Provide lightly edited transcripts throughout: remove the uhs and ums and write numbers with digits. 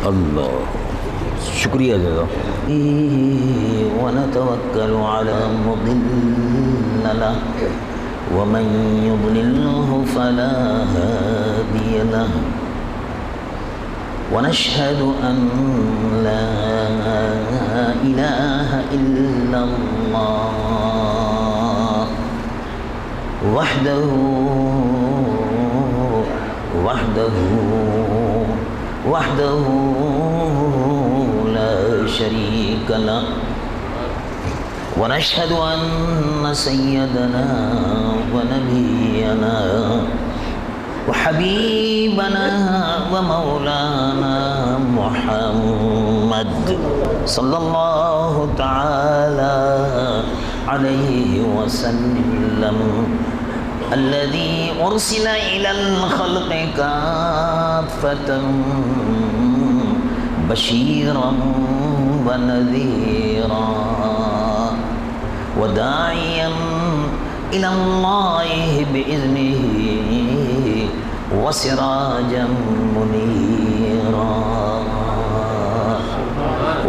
اللہ شکریہ جزا ونتوکل علی مضل له ومن يضلله فلا هادي له ونشهد أن لا إله إلا الله وحده لا شريك له ونشهد أن سيدنا ونبينا وحبيبنا ومولانا محمد صلى الله تعالى عليه وسلم الذي أرسل إلى الخلق كافة بشيرا ونذيرا وداعيا إلى الله بإذنه وسراجا منيرا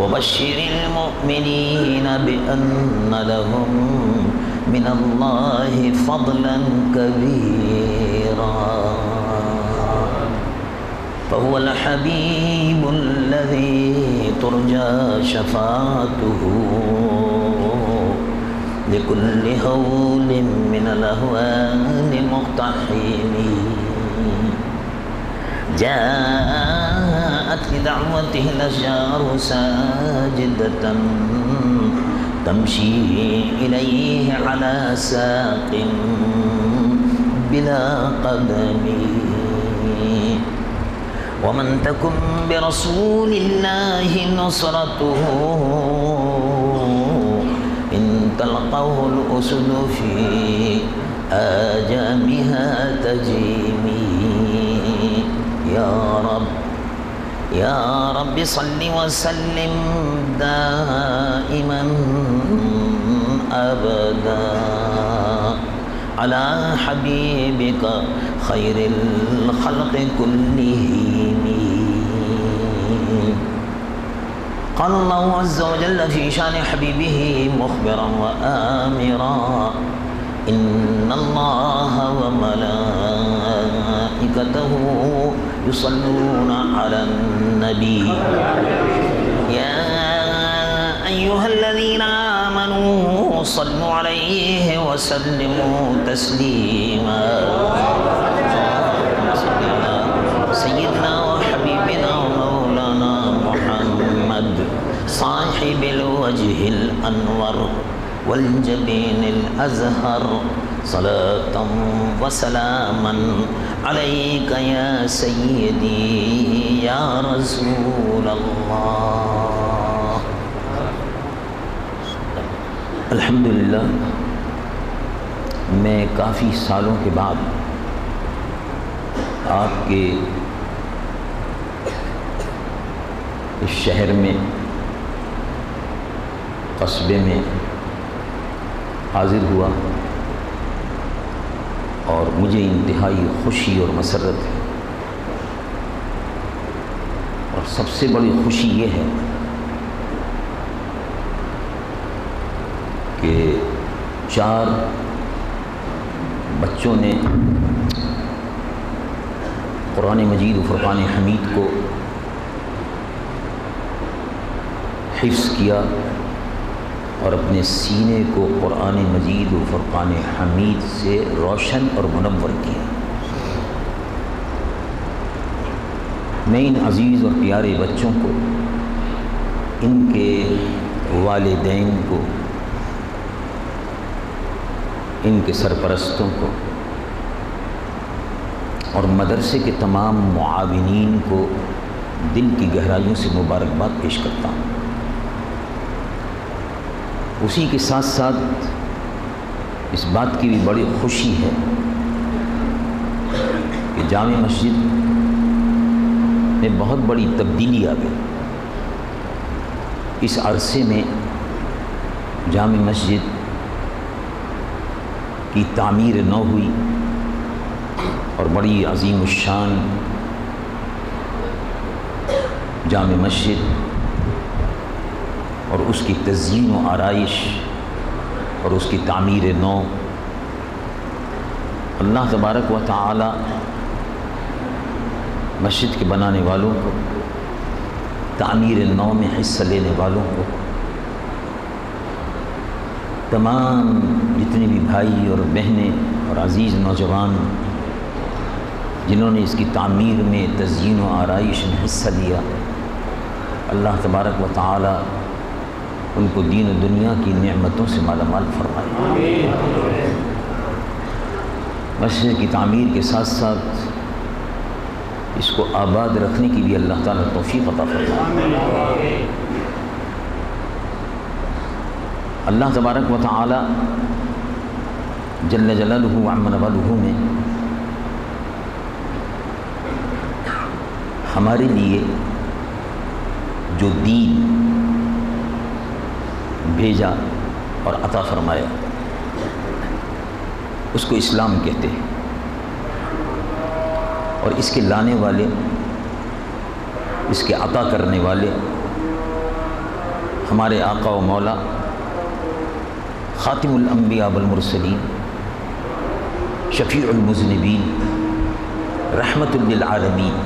وبشر المؤمنين بأن لهم من الله فضلا كبيرا فهو الحبيب الذي ترجى شفاعته لكل هول من الأهوال مقتحم جاءت لدعوته الأشجار ساجدة تمشي إليه على ساق بلا قدم ومن تكن برسول الله نصرته إن تلقوه الأسد في آجامها تجيمي يا رب صل وسلم دائما أبدا على حبيبك خير الخلق كلهم قال الله عز وجل في شان حبيبه مخبرا وآمرا إن الله وملائكته يصلون على النبي يا أيها الذين آمنوا صلوا عليه وسلموا تسليما سيدنا وحبيبنا ومولانا محمد صاحب الوجه الأنور والجبين الأزهر صلاة وسلاما عليك يا سيدي يا رسول الله. الحمدللہ میں کافی سالوں کے بعد آپ کے اس شہر میں، قصبے میں حاضر ہوا اور مجھے انتہائی خوشی اور مسرت ہے، اور سب سے بڑی خوشی یہ ہے کہ 4 بچوں نے قرآن مجید و فرقان حمید کو حفظ کیا اور اپنے سینے کو قرآن مجید و فرقان حمید سے روشن اور منور کیا۔ میں ان عزیز اور پیارے بچوں کو، ان کے والدین کو، ان کے سرپرستوں کو اور مدرسے کے تمام معاونین کو دل کی گہرائیوں سے مبارکباد پیش کرتا ہوں۔ اسی کے ساتھ ساتھ اس بات کی بھی بڑی خوشی ہے کہ جامع مسجد میں بہت بڑی تبدیلی آ گئی۔ اس عرصے میں جامع مسجد کی تعمیر نو ہوئی اور بڑی عظیم الشان جامع مسجد اور اس کی تزئین و آرائش اور اس کی تعمیر نو، اللہ تبارک و تعالی مسجد کے بنانے والوں کو، تعمیر نو میں حصہ لینے والوں کو، تمام جتنے بھی بھائی اور بہنیں اور عزیز نوجوان جنہوں نے اس کی تعمیر میں، تزئین و آرائش میں حصہ لیا، اللہ تبارک و تعالی ان کو دین و دنیا کی نعمتوں سے مالا مال فرمائے۔ مسجد کی تعمیر کے ساتھ ساتھ اس کو آباد رکھنے کی بھی اللہ تعالیٰ توفیق عطا فرمائے۔ اللہ تبارک و تعالی جل جلالہ و عم نوالہ نے ہمارے لیے جو دین بھیجا اور عطا فرمایا اس کو اسلام کہتے ہیں، اور اس کے لانے والے، اس کے عطا کرنے والے ہمارے آقا و مولا خاتم الانبیاء والمرسلین، شفیع المذنبین، رحمت للعالمین،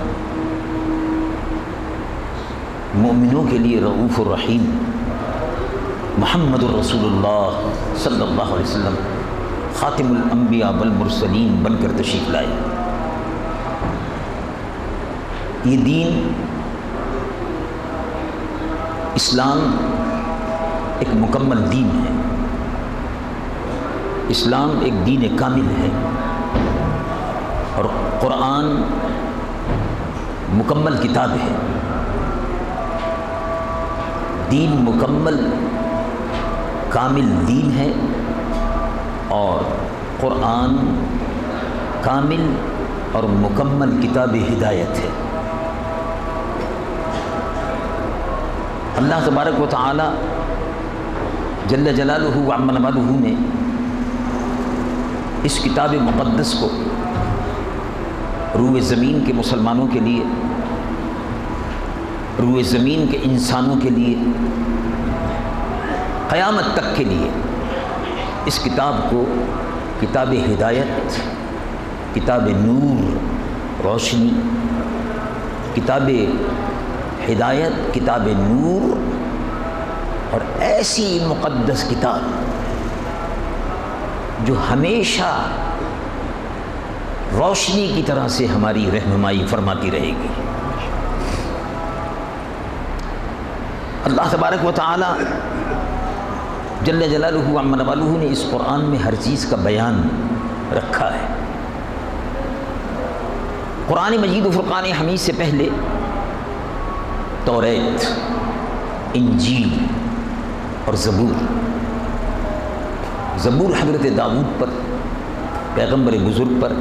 مومنوں کے لیے رؤوف الرحیم محمد الرسول اللہ صلی اللہ علیہ وسلم خاتم الانبیاء والمرسلین بن کر تشریف لائے۔ یہ دین اسلام ایک مکمل دین ہے، اسلام ایک دین کامل ہے، اور قرآن مکمل کتاب ہے۔ دین مکمل کامل دین ہے اور قرآن کامل اور مکمل کتاب ہدایت ہے۔ اللہ تبارک و تعالی جل جلالہ و عم نوالہ نے اس کتاب مقدس کو روئے زمین کے مسلمانوں کے لیے، روئے زمین کے انسانوں کے لیے، قیامت تک کے لیے اس کتاب کو کتاب ہدایت، کتاب نور، روشنی، کتاب ہدایت، کتاب نور اور ایسی مقدس کتاب جو ہمیشہ روشنی کی طرح سے ہماری رہنمائی فرماتی رہے گی۔ اللہ تبارک و تعالی جل جلالہ عم نوالہ نے اس قرآن میں ہر چیز کا بیان رکھا ہے۔ قرآن مجید و فرقان حمید سے پہلے توریت، انجیل اور زبور حضرت داؤد پر، پیغمبر بزرگ پر،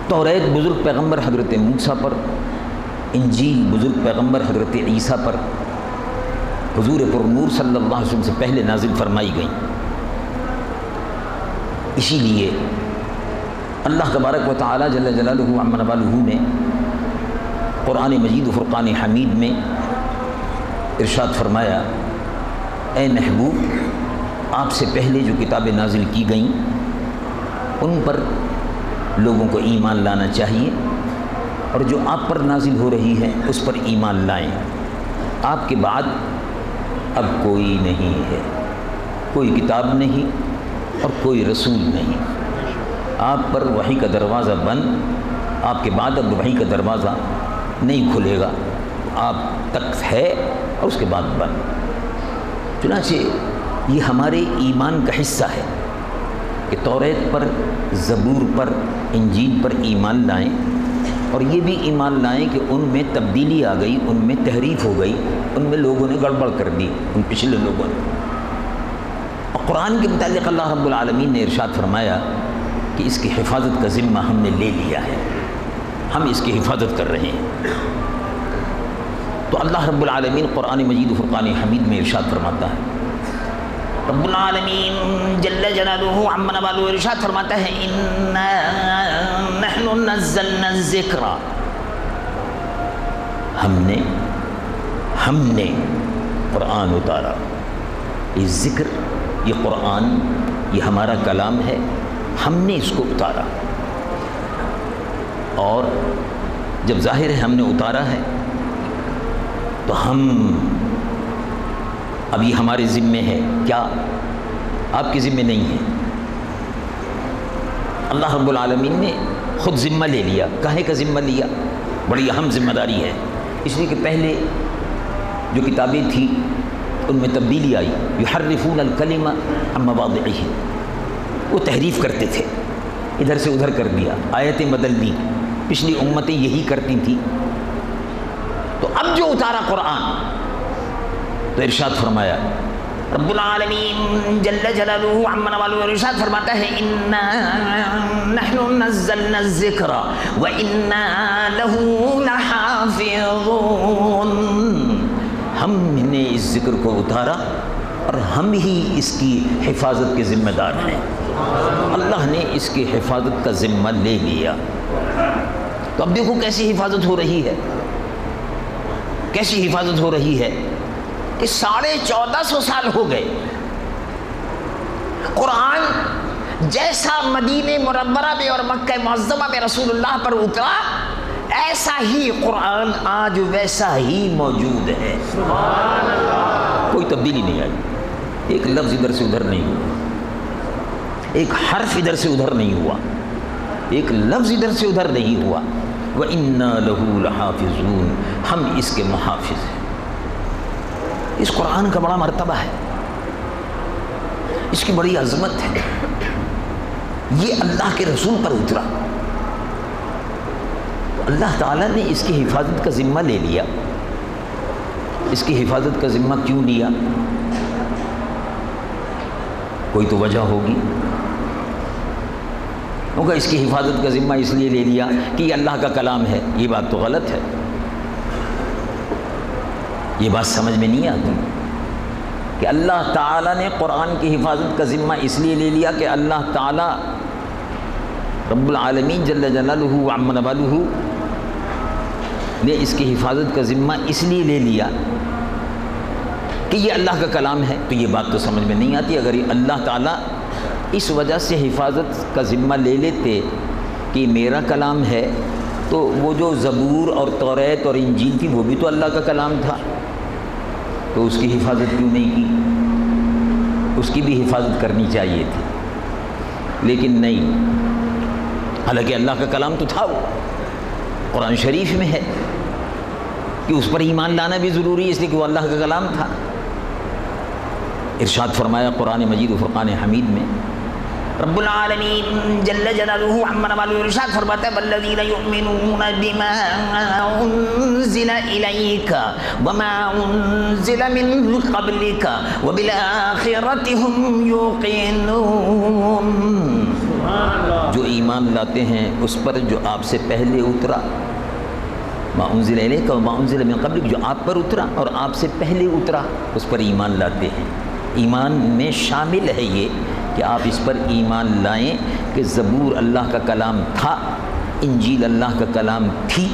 توریت بزرگ پیغمبر حضرت موسیٰ پر، انجیل بزرگ پیغمبر حضرت عیسیٰ پر حضور پر نور صلی اللہ علیہ وسلم سے پہلے نازل فرمائی گئیں۔ اسی لیے اللہ تبارک و تعالی جل جلالہ عم نوالہ نے قرآن مجید و فرقان حمید میں ارشاد فرمایا، اے محبوب، آپ سے پہلے جو کتابیں نازل کی گئیں ان پر لوگوں کو ایمان لانا چاہیے، اور جو آپ پر نازل ہو رہی ہے اس پر ایمان لائیں۔ آپ کے بعد اب کوئی نہیں ہے، کوئی کتاب نہیں اور کوئی رسول نہیں۔ آپ پر وحی کا دروازہ بند، آپ کے بعد اب وحی کا دروازہ نہیں کھلے گا، آپ تک ہے اور اس کے بعد بند۔ چنانچہ یہ ہمارے ایمان کا حصہ ہے کہ توریت پر، زبور پر، انجیل پر ایمان لائیں، اور یہ بھی ایمان لائیں کہ ان میں تبدیلی آ گئی، ان میں تحریف ہو گئی، ان میں لوگوں نے گڑبڑ کر دی، ان پچھلے لوگوں نے۔ اور قرآن کے متعلق اللہ رب العالمین نے ارشاد فرمایا کہ اس کی حفاظت کا ذمہ ہم نے لے لیا ہے، ہم اس کی حفاظت کر رہے ہیں۔ تو اللہ رب العالمین قرآن مجید و فرقان حمید میں ارشاد فرماتا ہے، رب العالمین جل جلالہ عم نوالہ ارشاد فرماتا ہے، اِنَّا نَحْنُ نَزَّلْنَا الذِّكْرَ، ہم نے قرآن اتارا۔ یہ ذکر، یہ قرآن، یہ ہمارا کلام ہے، ہم نے اس کو اتارا۔ اور جب ظاہر ہے ہم نے اتارا ہے تو ہم، اب یہ ہمارے ذمے ہے، کیا آپ کے ذمے نہیں ہے؟ اللہ رب العالمین نے خود ذمہ لے لیا۔ کاہے کا ذمہ لیا؟ بڑی اہم ذمہ داری ہے، اس لیے کہ پہلے جو کتابیں تھیں ان میں تبدیلی آئی، یحرفون الکلم عن مواضعہ، وہ تحریف کرتے تھے، ادھر سے ادھر کر دیا، آیتیں بدل دی، پچھلی امتیں یہی کرتی تھیں۔ تو اب جو اتارا قرآن، تو ارشاد فرمایا رب العالمین جل جلالہ عم نوالہ ارشاد فرماتا ہے، اِنَّا نَحْنُ نَزَّلْنَا الذِّكْرَ وَإِنَّا لَهُ لَحَافِظُونَ، ہم نے اس ذکر کو اتارا اور ہم ہی اس کی حفاظت کے ذمہ دار ہیں۔ اللہ نے اس کی حفاظت کا ذمہ لے لیا۔ تو اب دیکھو کیسی حفاظت ہو رہی ہے، کیسی حفاظت ہو رہی ہے کہ 1450 سال ہو گئے، قرآن جیسا مدینہ منورہ میں اور مکہ معظمہ میں رسول اللہ پر اترا، ایسا ہی قرآن آج ویسا ہی موجود ہے۔ سبحان اللہ، کوئی تبدیلی نہیں آئی، ایک لفظ ادھر سے ادھر نہیں ہوا، ایک حرف ادھر سے ادھر نہیں ہوا، ایک لفظ ادھر سے ادھر نہیں ہوا۔ وَإِنَّا لَهُ لَحَافِظُونَ، ہم اس کے محافظ ہیں۔ اس قرآن کا بڑا مرتبہ ہے، اس کی بڑی عظمت ہے، یہ اللہ کے رسول پر اترا، اللہ تعالیٰ نے اس کی حفاظت کا ذمہ لے لیا۔ اس کی حفاظت کا ذمہ کیوں لیا؟ کوئی تو وجہ ہوگی، کیونکہ اس کی حفاظت کا ذمہ اس لیے لے لیا کہ یہ اللہ کا کلام ہے۔ یہ بات تو غلط ہے، یہ بات سمجھ میں نہیں آتی کہ اللہ تعالیٰ نے قرآن کی حفاظت کا ذمہ اس لیے لے لیا کہ اللہ تعالیٰ رب العالمین جل جلالہ عم نوالہ نے اس کی حفاظت کا ذمہ اس لیے لے لیا کہ یہ اللہ کا کلام ہے۔ تو یہ بات تو سمجھ میں نہیں آتی، اگر یہ اللہ تعالیٰ اس وجہ سے حفاظت کا ذمہ لے لیتے کہ میرا کلام ہے، تو وہ جو زبور اور توریت اور انجیل تھی وہ بھی تو اللہ کا کلام تھا، تو اس کی حفاظت کیوں نہیں کی؟ اس کی بھی حفاظت کرنی چاہیے تھی، لیکن نہیں۔ حالانکہ اللہ کا کلام تو تھا، وہ قرآن شریف میں ہے کہ اس پر ایمان لانا بھی ضروری ہے، اس لیے کہ وہ اللہ کا کلام تھا۔ ارشاد فرمایا قرآن مجید و فرقان حمید میں، رب العالمین جل جلالہ عما نوالہ ارشاد فرماتا ہے والذین یؤمنون بما انزل الیک وما انزل من قبلک وبالآخرۃ ھم یوقنون، جو ایمان لاتے ہیں اس پر جو آپ سے پہلے اترا، ما انزل الیک وما انزل من قبلک، جو آپ پر اترا اور آپ سے پہلے اترا اس پر ایمان لاتے ہیں۔ ایمان میں شامل ہے یہ کہ آپ اس پر ایمان لائیں کہ زبور اللہ کا کلام تھا، انجیل اللہ کا کلام تھی،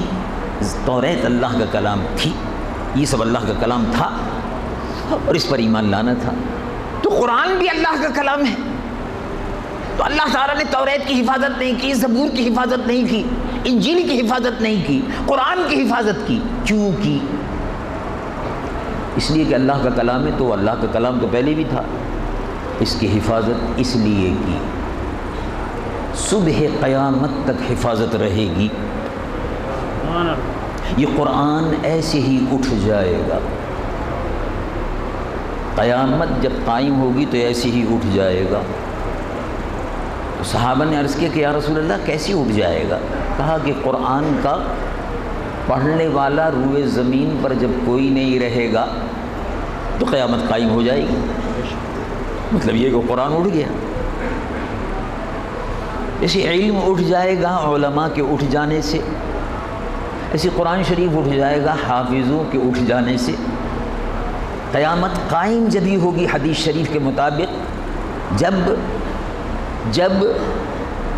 توریت اللہ کا کلام تھی، یہ سب اللہ کا کلام تھا اور اس پر ایمان لانا تھا۔ تو قرآن بھی اللہ کا کلام ہے، تو اللہ تعالیٰ نے توریت کی حفاظت نہیں کی، زبور کی حفاظت نہیں کی، انجیل کی حفاظت نہیں کی، قرآن کی حفاظت کی۔ کیوں کی؟ اس لیے کہ اللہ کا کلام ہے، تو اللہ کا کلام تو پہلے بھی تھا، اس کی حفاظت اس لیے کی صبح قیامت تک حفاظت رہے گی۔ یہ قرآن ایسے ہی اٹھ جائے گا، قیامت جب قائم ہوگی تو ایسے ہی اٹھ جائے گا۔ تو صحابہ نے عرض کیا کہ یا رسول اللہ کیسے اٹھ جائے گا؟ کہا کہ قرآن کا پڑھنے والا روئے زمین پر جب کوئی نہیں رہے گا تو قیامت قائم ہو جائے گی۔ مطلب یہ کہ قرآن اٹھ گیا، ایسے علم اٹھ جائے گا علماء کے اٹھ جانے سے، ایسے قرآن شریف اٹھ جائے گا حافظوں کے اٹھ جانے سے۔ قیامت قائم جبھی ہوگی حدیث شریف کے مطابق جب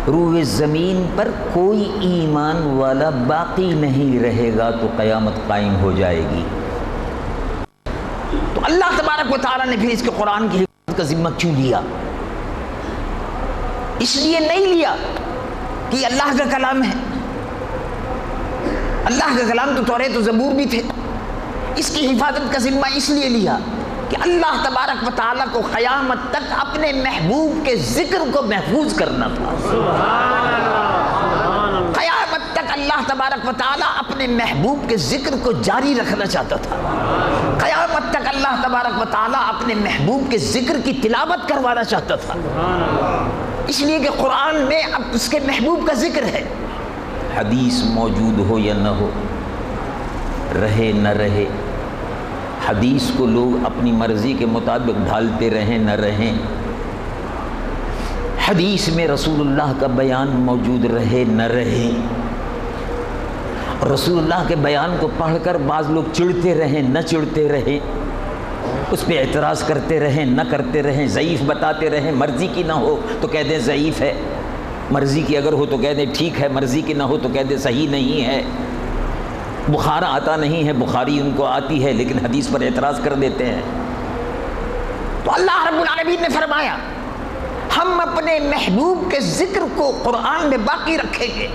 روئے زمین پر کوئی ایمان والا باقی نہیں رہے گا تو قیامت قائم ہو جائے گی۔ تو اللہ تبارک و تعالیٰ نے پھر اس کے قرآن کی حفاظت کا ذمہ کیوں لیا؟ اس لیے نہیں لیا کہ یہ اللہ کا کلام ہے، اللہ کا کلام تو توریت و زبور بھی تھے، اس کی حفاظت کا ذمہ اس لیے لیا کہ اللہ تبارک و تعالیٰ کو قیامت تک اپنے محبوب کے ذکر کو محفوظ کرنا تھا۔ قیامت تک اللہ تبارک و تعالیٰ اپنے محبوب کے ذکر کو جاری رکھنا چاہتا تھا۔ قیامت تک اللہ تبارک و تعالیٰ اپنے محبوب کے ذکر کی تلاوت کروانا چاہتا تھا، اس لیے کہ قرآن میں اب اس کے محبوب کا ذکر ہے۔ حدیث موجود ہو یا نہ ہو، رہے نہ رہے، حدیث کو لوگ اپنی مرضی کے مطابق ڈھالتے رہیں نہ رہیں، حدیث میں رسول اللہ کا بیان موجود رہے نہ رہے، اور رسول اللہ کے بیان کو پڑھ کر بعض لوگ چڑھتے رہیں نہ چڑھتے رہیں، اس پہ اعتراض کرتے رہیں نہ کرتے رہیں، ضعیف بتاتے رہیں، مرضی کی نہ ہو تو کہہ دیں ضعیف ہے، مرضی کی اگر ہو تو کہہ دیں ٹھیک ہے، مرضی کی نہ ہو تو کہہ دیں صحیح نہیں ہے۔ بخار آتا نہیں ہے، بخاری ان کو آتی ہے، لیکن حدیث پر اعتراض کر دیتے ہیں۔ تو اللہ رب العالمین نے فرمایا ہم اپنے محبوب کے ذکر کو قرآن میں باقی رکھیں گے۔